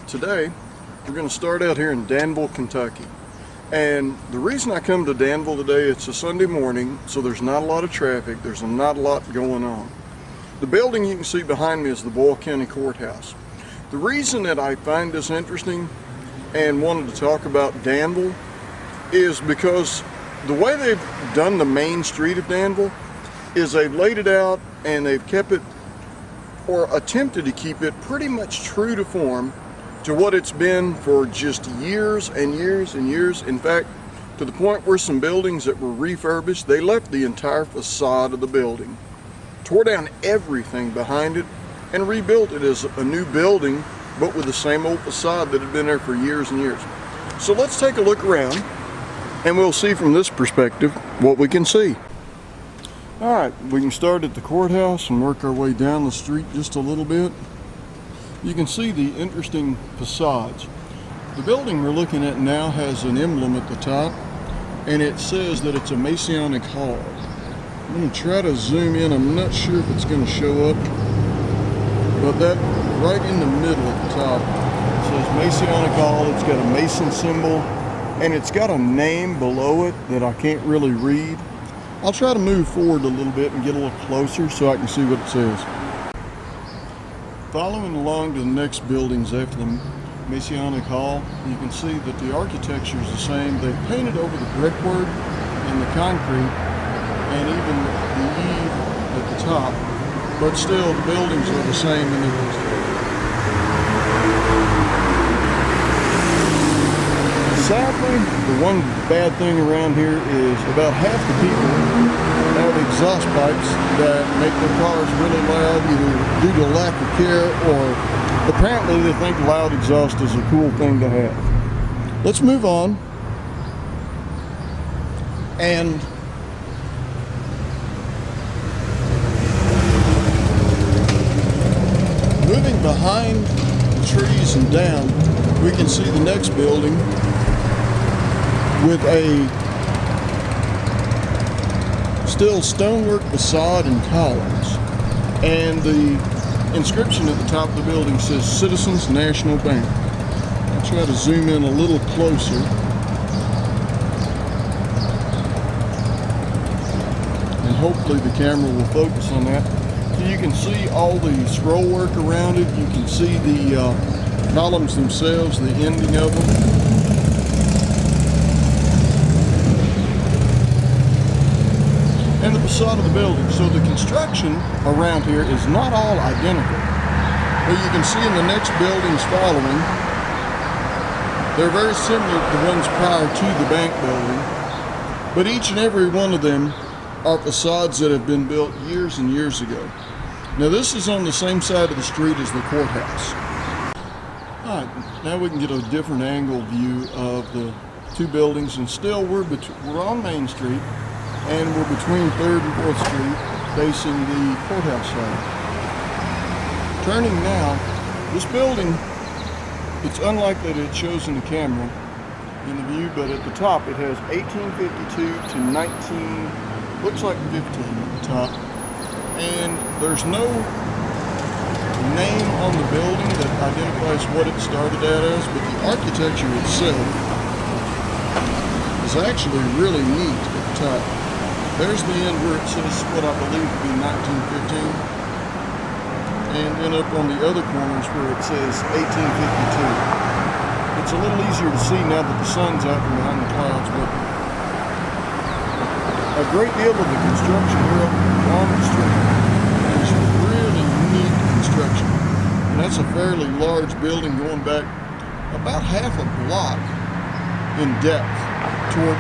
Today we're going to start out here in Danville, Kentucky. And the reason I come to Danville today, it's a Sunday morning, so there's not a lot of traffic, there's not a lot going on. The building you can see behind me is the Boyle County Courthouse. The reason that I find this interesting and wanted to talk about Danville is because the way they've done the main street of Danville is they've laid it out and they've kept it, or attempted to keep it, pretty much true to form to what it's been for just years and years and years. In fact, to the point where some buildings that were refurbished, they left the entire facade of the building, tore down everything behind it, and rebuilt it as a new building, but with the same old facade that had been there for years and years. So let's take a look around and we'll see from this perspective what we can see. All right, we can start at the courthouse and work our way down the street just a little bit. You can see the interesting facades. The building we're looking at now has an emblem at the top, and it says that it's a Masonic hall. I'm going to try to zoom in. I'm not sure if it's going to show up, but that right in the middle at the top, it says Masonic hall. It's got a Mason symbol, and it's got a name below it that I can't really read. I'll try to move forward a little bit and get a little closer so I can see what it says. Following along to the next buildings after the Masonic Hall, you can see that the architecture is the same. They've painted over the brickwork and the concrete and even the eave at the top, but still the buildings are the same in the Sadly, the one bad thing around here is about half the people have exhaust pipes that make their cars really loud, either due to lack of care or apparently they think loud exhaust is a cool thing to have. Let's move on. And moving behind the trees and down, we can see the next building with a still stonework facade and columns, and the inscription at the top of the building says Citizens National Bank. I'll try to zoom in a little closer. And hopefully the camera will focus on that. So you can see all the scroll work around it. You can see the columns themselves, the ending of them. And the facade of the building. So the construction around here is not all identical. But you can see in the next buildings following, they're very similar to the ones prior to the bank building, but each and every one of them are facades that have been built years and years ago. Now this is on the same side of the street as the courthouse. All right, now we can get a different angle view of the two buildings, and still we're on Main Street, and we're between 3rd and 4th Street, facing the courthouse side. Turning now, this building, it's unlike that it shows in the camera in the view, but at the top it has 1852 to looks like 15 at the top. And there's no name on the building that identifies what it started out as, but the architecture itself is actually really neat at the top. There's the end where it says what I believe to be 1915, and then up on the other corners where it says 1852. It's a little easier to see now that the sun's out from behind the clouds, but a great deal of the construction here on the street is really neat construction. And that's a fairly large building going back about half a block in depth toward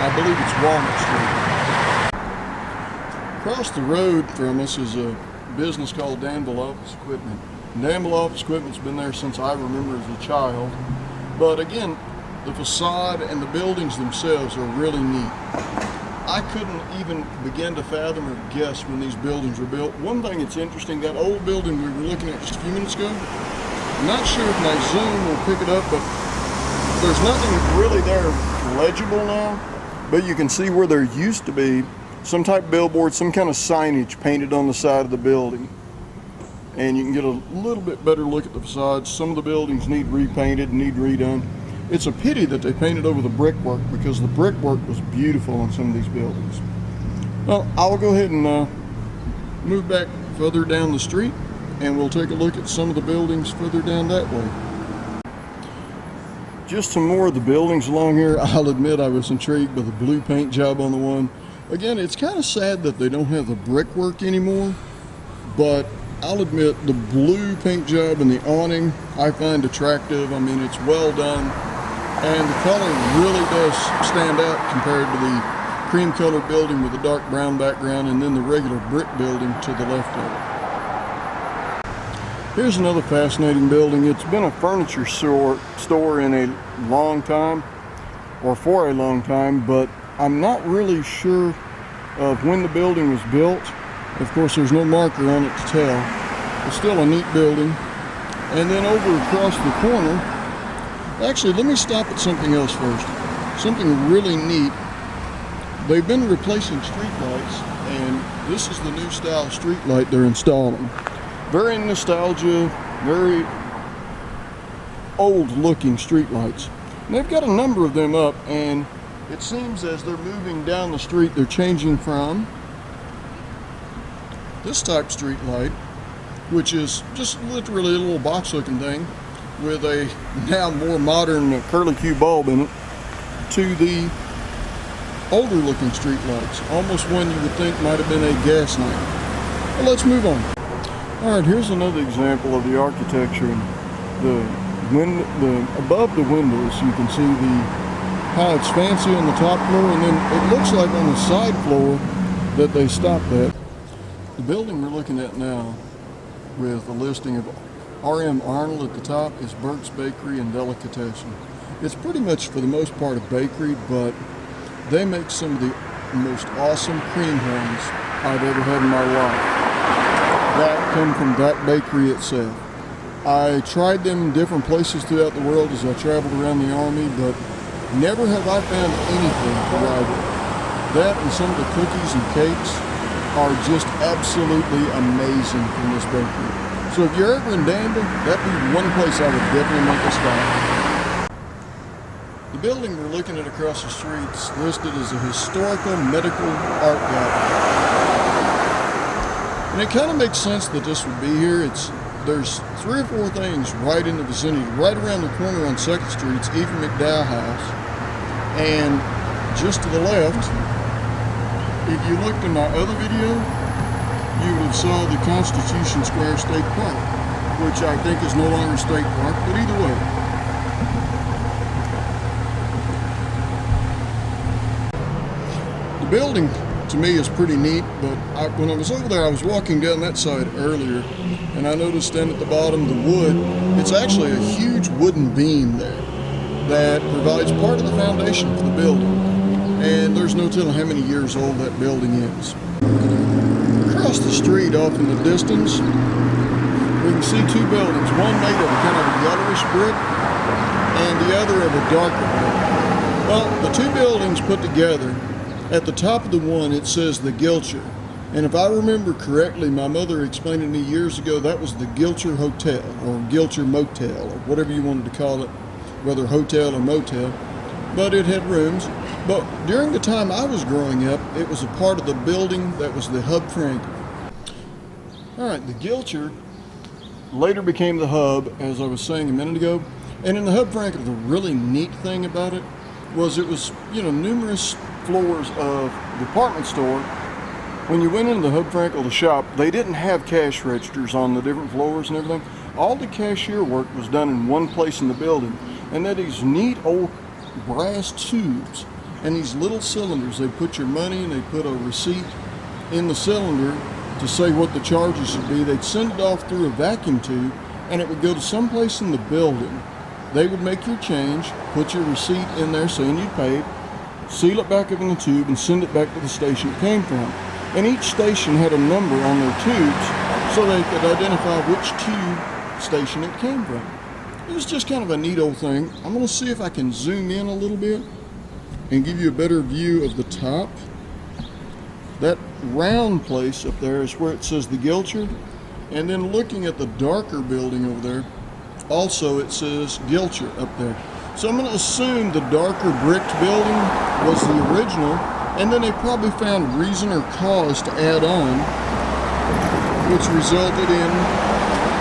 I believe it's Walnut Street. Across the road from us is a business called Danville Office Equipment. Danville Office Equipment's been there since I remember as a child. But again, the facade and the buildings themselves are really neat. I couldn't even begin to fathom or guess when these buildings were built. One thing that's interesting, that old building we were looking at just a few minutes ago, I'm not sure if my zoom will pick it up, but there's nothing really there legible now. But you can see where there used to be some type of billboard, some kind of signage painted on the side of the building. and you can get a little bit better look at the facades. Some of the buildings need repainted, need redone. It's a pity that they painted over the brickwork, because the brickwork was beautiful on some of these buildings. Well, I'll go ahead and move back further down the street, and we'll take a look at some of the buildings further down that way. Just some more of the buildings along here. I'll admit I was intrigued by the blue paint job on the one. Again, it's kind of sad that they don't have the brickwork anymore, but I'll admit the blue paint job and the awning I find attractive. I mean, it's well done, and the color really does stand out compared to the cream colored building with a dark brown background, and then the regular brick building to the left of it. Here's another fascinating building. It's been a furniture store in a long time, or for a long time, but I'm not really sure of when the building was built. Of course, there's no marker on it to tell. It's still a neat building. And then over across the corner, actually, let me stop at something else first. Something really neat. They've been replacing streetlights, and this is the new style streetlight they're installing. Very nostalgia, very old looking streetlights. And they've got a number of them up, and it seems as they're moving down the street, they're changing from this type street light, which is just literally a little box looking thing with a now more modern curlicue bulb in it, to the older looking street lights, almost one you would think might have been a gas lamp. Well, let's move on. Alright, here's another example of the architecture. Above the windows you can see how it's fancy on the top floor, and then it looks like on the side floor that they stopped at. The building we're looking at now, with a listing of R.M. Arnold at the top, is Burke's Bakery and Delicatessen. It's pretty much for the most part a bakery, but they make some of the most awesome cream horns I've ever had in my life. That come from that bakery itself. I tried them in different places throughout the world as I traveled around the Army, but never have I found anything to rival. That and some of the cookies and cakes are just absolutely amazing from this bakery. So if you're ever in Danville, that'd be one place I would definitely make a stop. The building we're looking at across the street is listed as a historical medical art gallery. And it kind of makes sense that this would be here. There's 3 or 4 things right in the vicinity. Right around the corner on 2nd Street's Eva McDowell House. And just to the left, if you looked in my other video, you would have saw the Constitution Square State Park, which I think is no longer State Park, but either way. The building, to me, is pretty neat, but when I was over there, I was walking down that side earlier, and I noticed down at the bottom the wood, it's actually a huge wooden beam there that provides part of the foundation for the building. And there's no telling how many years old that building is. Across the street off in the distance, we can see 2 buildings, one made of kind of a yellowish brick and the other of a darker brick. Well, the 2 buildings put together, at the top of the one it says the Gilcher. And if I remember correctly, my mother explained to me years ago that was the Gilcher Hotel, or Gilcher Motel, or whatever you wanted to call it, whether hotel or motel. But it had rooms. But during the time I was growing up, it was a part of the building that was the Hub Franklin. Alright, the Gilcher later became the Hub, as I was saying a minute ago. And in the Hub Franklin, the really neat thing about it was numerous floors of department store. When you went into the Hub Franklin, the shop, they didn't have cash registers on the different floors and everything. All the cashier work was done in one place in the building. And that these neat old brass tubes and these little cylinders, they put your money and they put a receipt in the cylinder to say what the charges should be. They'd send it off through a vacuum tube, and it would go to some place in the building. They would make your change, put your receipt in there saying you paid, seal it back up in the tube, and send it back to the station it came from. And each station had a number on their tubes so they could identify which tube station it came from. It was just kind of a neat old thing. I'm going to see if I can zoom in a little bit and give you a better view of the top. That round place up there is where it says the Gilcher. And then looking at the darker building over there, also it says Gilcher up there. So I'm going to assume the darker bricked building was the original, and then they probably found reason or cause to add on, which resulted in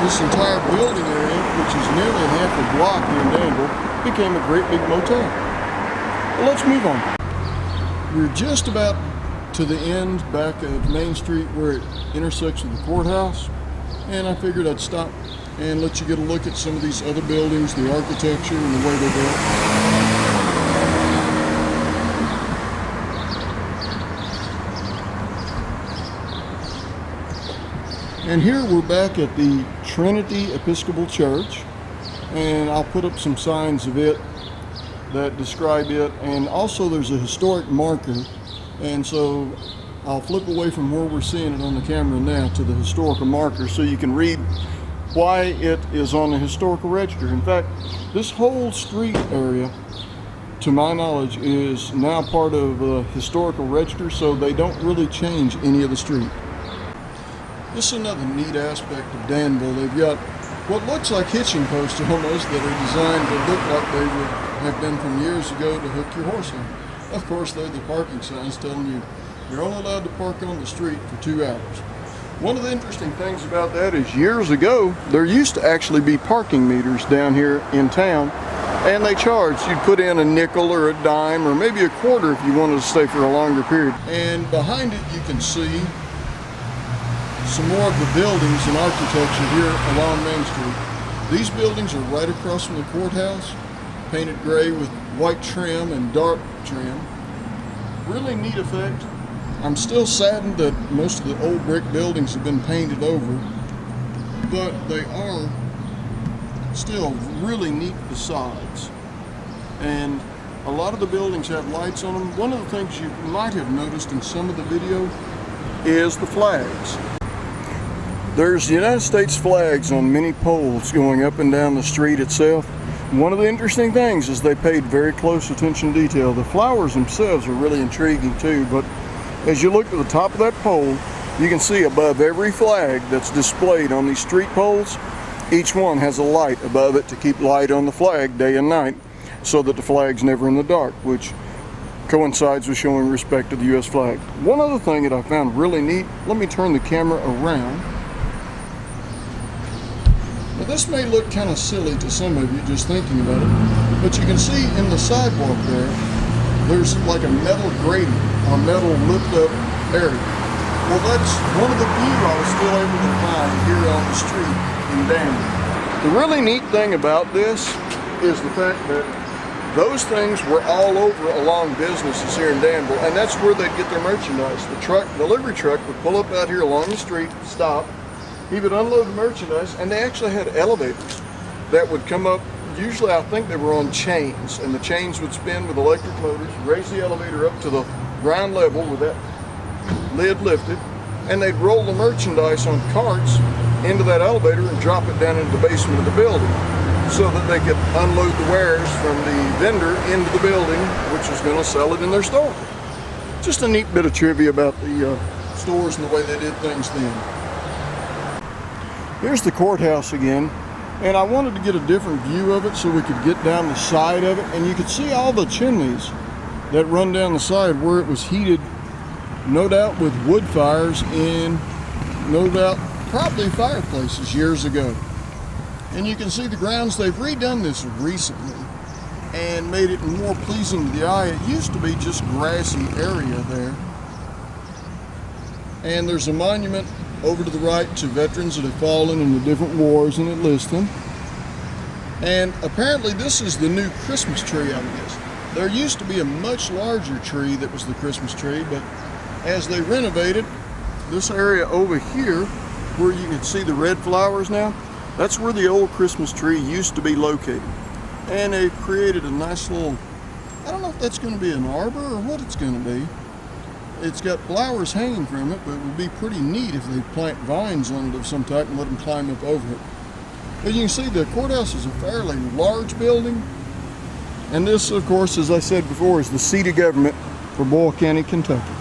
this entire building area, which is nearly half a block here in Danville, became a great big motel. Well, let's move on. We're just about to the end back of Main Street where it intersects with the courthouse, and I figured I'd stop and let you get a look at some of these other buildings, the architecture and the way they're built. And here we're back at the Trinity Episcopal Church, and I'll put up some signs of it that describe it, and also there's a historic marker, and so I'll flip away from where we're seeing it on the camera now to the historical marker so you can read why it is on the historical register. In fact, this whole street area, to my knowledge, is now part of the historical register, so they don't really change any of the street. This is another neat aspect of Danville. They've got what looks like hitching posts almost that are designed to look like they would have been from years ago to hook your horse on. Of course, they're the parking signs telling you you're only allowed to park on the street for 2 hours. One of the interesting things about that is years ago, there used to actually be parking meters down here in town, and they charged. You'd put in a nickel or a dime or maybe a quarter if you wanted to stay for a longer period. And behind it you can see some more of the buildings and architecture here along Main Street. These buildings are right across from the courthouse, painted gray with white trim and dark trim. Really neat effect. I'm still saddened that most of the old brick buildings have been painted over, but they are still really neat facades. And a lot of the buildings have lights on them. One of the things you might have noticed in some of the video is the flags. There's United States flags on many poles going up and down the street itself. One of the interesting things is they paid very close attention to detail. The flowers themselves are really intriguing too, but as you look at the top of that pole, you can see above every flag that's displayed on these street poles, each one has a light above it to keep light on the flag day and night so that the flag's never in the dark, which coincides with showing respect to the U.S. flag. One other thing that I found really neat, let me turn the camera around. Now this may look kind of silly to some of you just thinking about it, but you can see in the sidewalk there's like a metal grating, a metal lift up area. Well, that's one of the few I was still able to find here on the street in Danville. The really neat thing about this is the fact that those things were all over along businesses here in Danville, and that's where they'd get their merchandise. The delivery truck would pull up out here along the street, stop, he would unload the merchandise, and they actually had elevators that would come up. Usually I think they were on chains, and the chains would spin with electric motors, raise the elevator up to the ground level with that lid lifted, and they'd roll the merchandise on carts into that elevator and drop it down into the basement of the building so that they could unload the wares from the vendor into the building, which was going to sell it in their store. Just a neat bit of trivia about the stores and the way they did things then. Here's the courthouse again, and I wanted to get a different view of it so we could get down the side of it, and you could see all the chimneys that run down the side where it was heated, no doubt with wood fires in, no doubt, probably fireplaces years ago. And you can see the grounds. They've redone this recently and made it more pleasing to the eye. It used to be just grassy area there. And there's a monument over to the right to veterans that have fallen in the different wars, and it lists them. And apparently this is the new Christmas tree out of this. There used to be a much larger tree that was the Christmas tree, but as they renovated this area over here where you can see the red flowers now, that's where the old Christmas tree used to be located. And they created a nice little, I don't know if that's going to be an arbor or what it's going to be. It's got flowers hanging from it, but it would be pretty neat if they plant vines on it of some type and let them climb up over it. But you can see the courthouse is a fairly large building. And this, of course, as I said before, is the seat of government for Boyle County, Kentucky.